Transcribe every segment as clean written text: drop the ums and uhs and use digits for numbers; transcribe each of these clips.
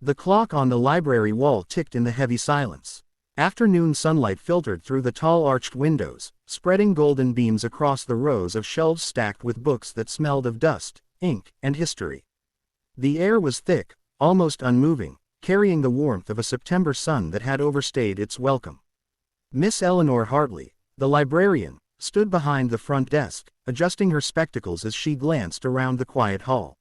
The clock on the library wall ticked in the heavy silence. Afternoon sunlight filtered through the tall arched windows, spreading golden beams across the rows of shelves stacked with books that smelled of dust, ink, and history. The air was thick, almost unmoving, carrying the warmth of a September sun that had overstayed its welcome. Miss Eleanor Hartley, the librarian, stood behind the front desk, adjusting her spectacles as she glanced around the quiet hall.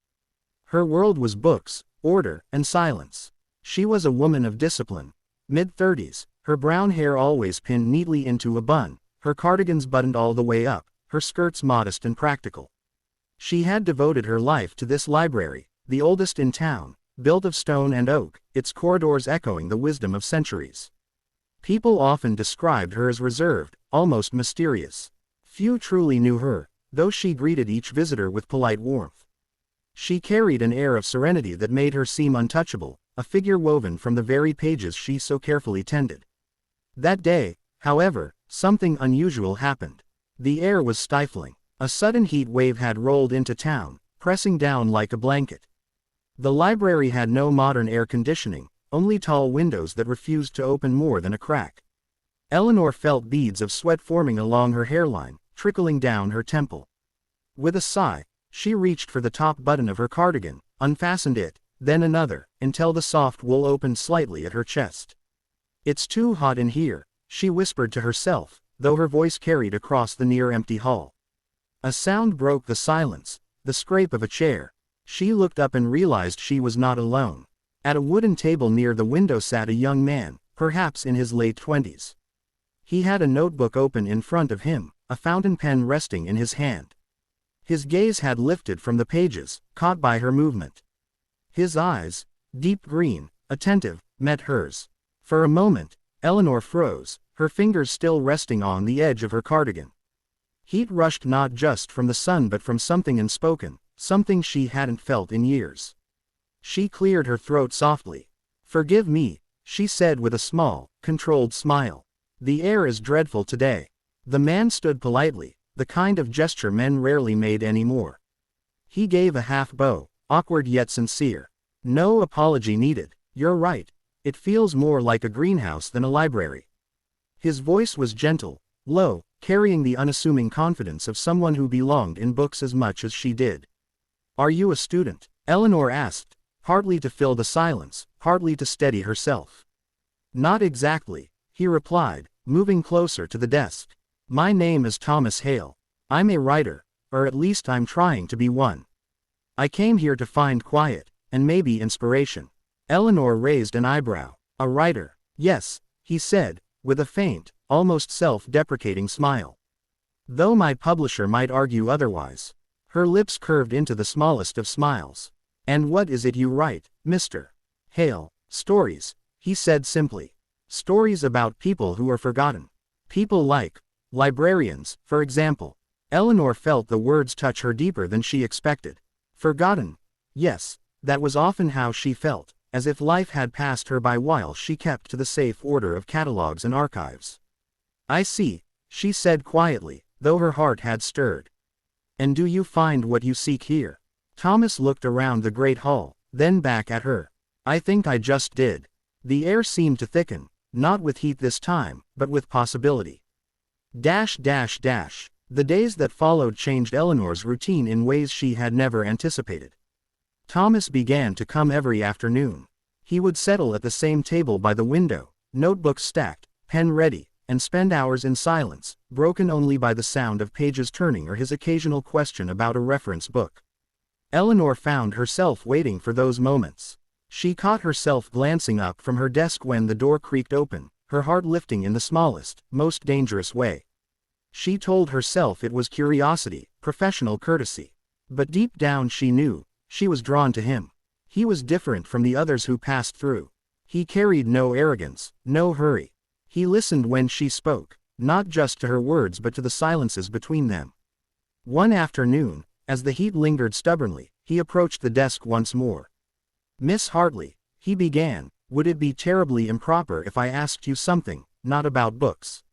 Her world was books, order, and silence. She was a woman of discipline. Mid-30s, her brown hair always pinned neatly into a bun, her cardigans buttoned all the way up, her skirts modest and practical. She had devoted her life to this library, the oldest in town, built of stone and oak, its corridors echoing the wisdom of centuries. People often described her as reserved, almost mysterious. Few truly knew her, though she greeted each visitor with polite warmth. She carried an air of serenity that made her seem untouchable, a figure woven from the very pages she so carefully tended. That day, however, something unusual happened. The air was stifling. A sudden heat wave had rolled into town, pressing down like a blanket. The library had no modern air conditioning, only tall windows that refused to open more than a crack. Eleanor felt beads of sweat forming along her hairline, trickling down her temple. With a sigh, she reached for the top button of her cardigan, unfastened it, then another, until the soft wool opened slightly at her chest. "It's too hot in here," she whispered to herself, though her voice carried across the near-empty hall. A sound broke the silence, the scrape of a chair. She looked up and realized she was not alone. At a wooden table near the window sat a young man, perhaps in his late 20s. He had a notebook open in front of him, a fountain pen resting in his hand. His gaze had lifted from the pages, caught by her movement. His eyes, deep green, attentive, met hers. For a moment, Eleanor froze, her fingers still resting on the edge of her cardigan. Heat rushed not just from the sun but from something unspoken, something she hadn't felt in years. She cleared her throat softly. "Forgive me," she said with a small, controlled smile. "The air is dreadful today." The man stood politely, the kind of gesture men rarely made anymore. He gave a half bow, awkward yet sincere. "No apology needed. You're right. It feels more like a greenhouse than a library." His voice was gentle, low, carrying the unassuming confidence of someone who belonged in books as much as she did. "Are you a student?" Eleanor asked, partly to fill the silence, partly to steady herself. "Not exactly," he replied, moving closer to the desk. "My name is Thomas Hale. I'm a writer, or at least I'm trying to be one. I came here to find quiet, and maybe inspiration." Eleanor raised an eyebrow. "A writer?" "Yes," he said, with a faint, almost self-deprecating smile. "Though my publisher might argue otherwise." Her lips curved into the smallest of smiles. "And what is it you write, Mr. Hale?" "Stories," he said simply. "Stories about people who are forgotten. People like librarians, for example." Eleanor felt the words touch her deeper than she expected. Forgotten? Yes, that was often how she felt, as if life had passed her by while she kept to the safe order of catalogs and archives. "I see," she said quietly, though her heart had stirred. "And do you find what you seek here?" Thomas looked around the great hall, then back at her. "I think I just did." The air seemed to thicken, not with heat this time, but with possibility. The days that followed changed Eleanor's routine in ways she had never anticipated. Thomas began to come every afternoon. He would settle at the same table by the window, notebooks stacked, pen ready, and spend hours in silence, broken only by the sound of pages turning or his occasional question about a reference book. Eleanor found herself waiting for those moments. She caught herself glancing up from her desk when the door creaked open, her heart lifting in the smallest, most dangerous way. She told herself it was curiosity, professional courtesy. But deep down she knew, she was drawn to him. He was different from the others who passed through. He carried no arrogance, no hurry. He listened when she spoke, not just to her words but to the silences between them. One afternoon, as the heat lingered stubbornly, he approached the desk once more. "Miss Hartley," he began, "would it be terribly improper if I asked you something, not about books?"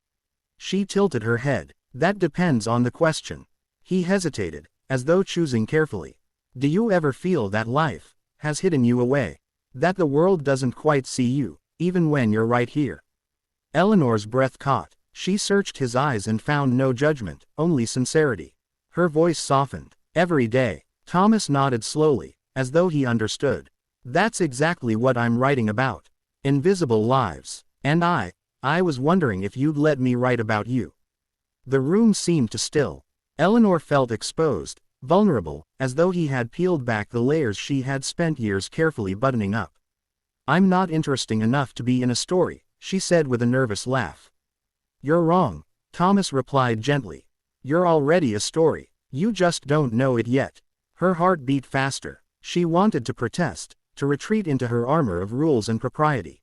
She tilted her head. "That depends on the question." He hesitated, as though choosing carefully. "Do you ever feel that life has hidden you away? That the world doesn't quite see you, even when you're right here. Eleanor's breath caught. She searched his eyes and found no judgment, only sincerity. Her voice softened. Every day. Thomas nodded slowly, as though he understood. That's exactly what I'm writing about. Invisible lives. And I was wondering if you'd let me write about you. The room seemed to still. Eleanor felt exposed, vulnerable, as though he had peeled back the layers she had spent years carefully buttoning up. I'm not interesting enough to be in a story, she said with a nervous laugh. You're wrong, Thomas replied gently. You're already a story. You just don't know it yet. Her heart beat faster. She wanted to protest, to retreat into her armor of rules and propriety.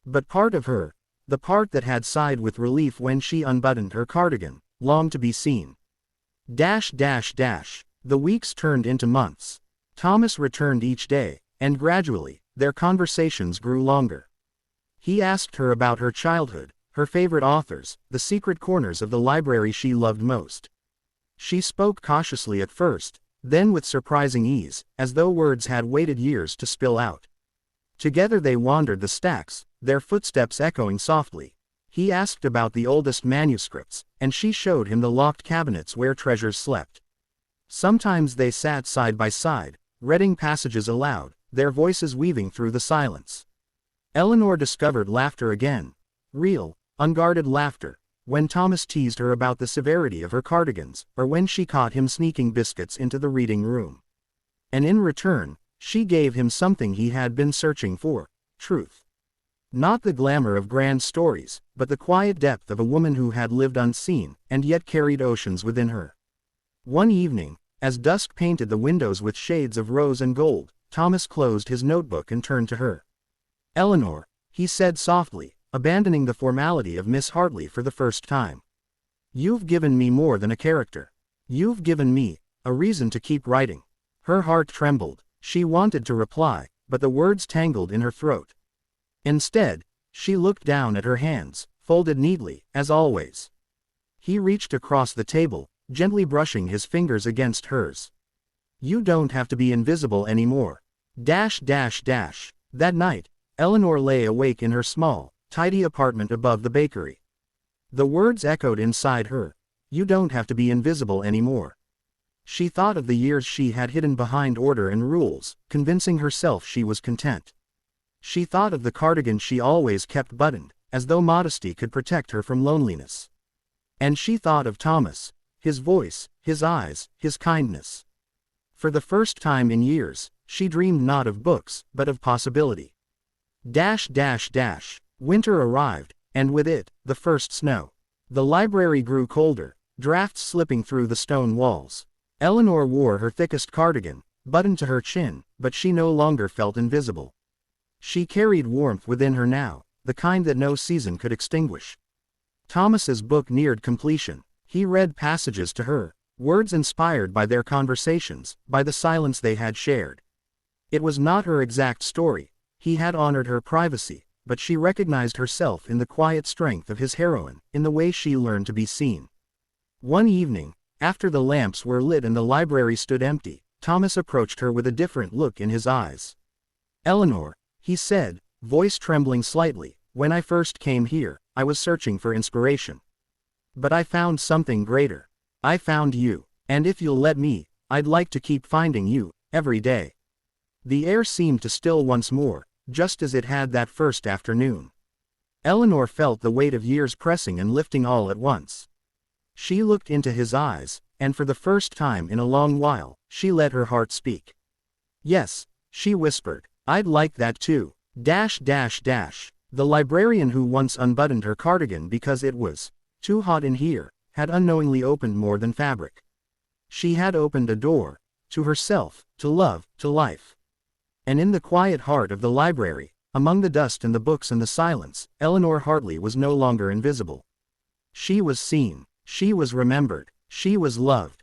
But part of her, the part that had sighed with relief when she unbuttoned her cardigan, longed to be seen. The weeks turned into months. Thomas returned each day, and gradually, their conversations grew longer. He asked her about her childhood, her favorite authors, the secret corners of the library she loved most. She spoke cautiously at first, then with surprising ease, as though words had waited years to spill out. Together they wandered the stacks, their footsteps echoing softly. He asked about the oldest manuscripts, and she showed him the locked cabinets where treasures slept. Sometimes they sat side by side, reading passages aloud, their voices weaving through the silence. Eleanor discovered laughter again. Real, unguarded laughter, when Thomas teased her about the severity of her cardigans, or when she caught him sneaking biscuits into the reading room. And in return, she gave him something he had been searching for: truth. Not the glamour of grand stories, but the quiet depth of a woman who had lived unseen, and yet carried oceans within her. One evening, as dusk painted the windows with shades of rose and gold, Thomas closed his notebook and turned to her. Eleanor, he said softly, abandoning the formality of Miss Hartley for the first time. You've given me more than a character. You've given me a reason to keep writing. Her heart trembled. She wanted to reply, but the words tangled in her throat. Instead, she looked down at her hands, folded neatly, as always. He reached across the table, gently brushing his fingers against hers. You don't have to be invisible anymore. That night, Eleanor lay awake in her small, tidy apartment above the bakery. The words echoed inside her. You don't have to be invisible anymore. She thought of the years she had hidden behind order and rules, convincing herself she was content. She thought of the cardigan she always kept buttoned, as though modesty could protect her from loneliness. And she thought of Thomas, his voice, his eyes, his kindness. For the first time in years, she dreamed not of books, but of possibility. Winter arrived, and with it, the first snow. The library grew colder, drafts slipping through the stone walls. Eleanor wore her thickest cardigan, buttoned to her chin, but she no longer felt invisible. She carried warmth within her now, the kind that no season could extinguish. Thomas's book neared completion. He read passages to her, words inspired by their conversations, by the silence they had shared. It was not her exact story. He had honored her privacy, but she recognized herself in the quiet strength of his heroine, in the way she learned to be seen. One evening, after the lamps were lit and the library stood empty, Thomas approached her with a different look in his eyes. Eleanor, he said, voice trembling slightly, when I first came here, I was searching for inspiration. But I found something greater. I found you, and if you'll let me, I'd like to keep finding you, every day. The air seemed to still once more, just as it had that first afternoon. Eleanor felt the weight of years pressing and lifting all at once. She looked into his eyes, and for the first time in a long while, she let her heart speak. Yes, she whispered, I'd like that too. The librarian who once unbuttoned her cardigan because it was too hot in here, had unknowingly opened more than fabric. She had opened a door, to herself, to love, to life. And in the quiet heart of the library, among the dust and the books and the silence, Eleanor Hartley was no longer invisible. She was seen, she was remembered, she was loved.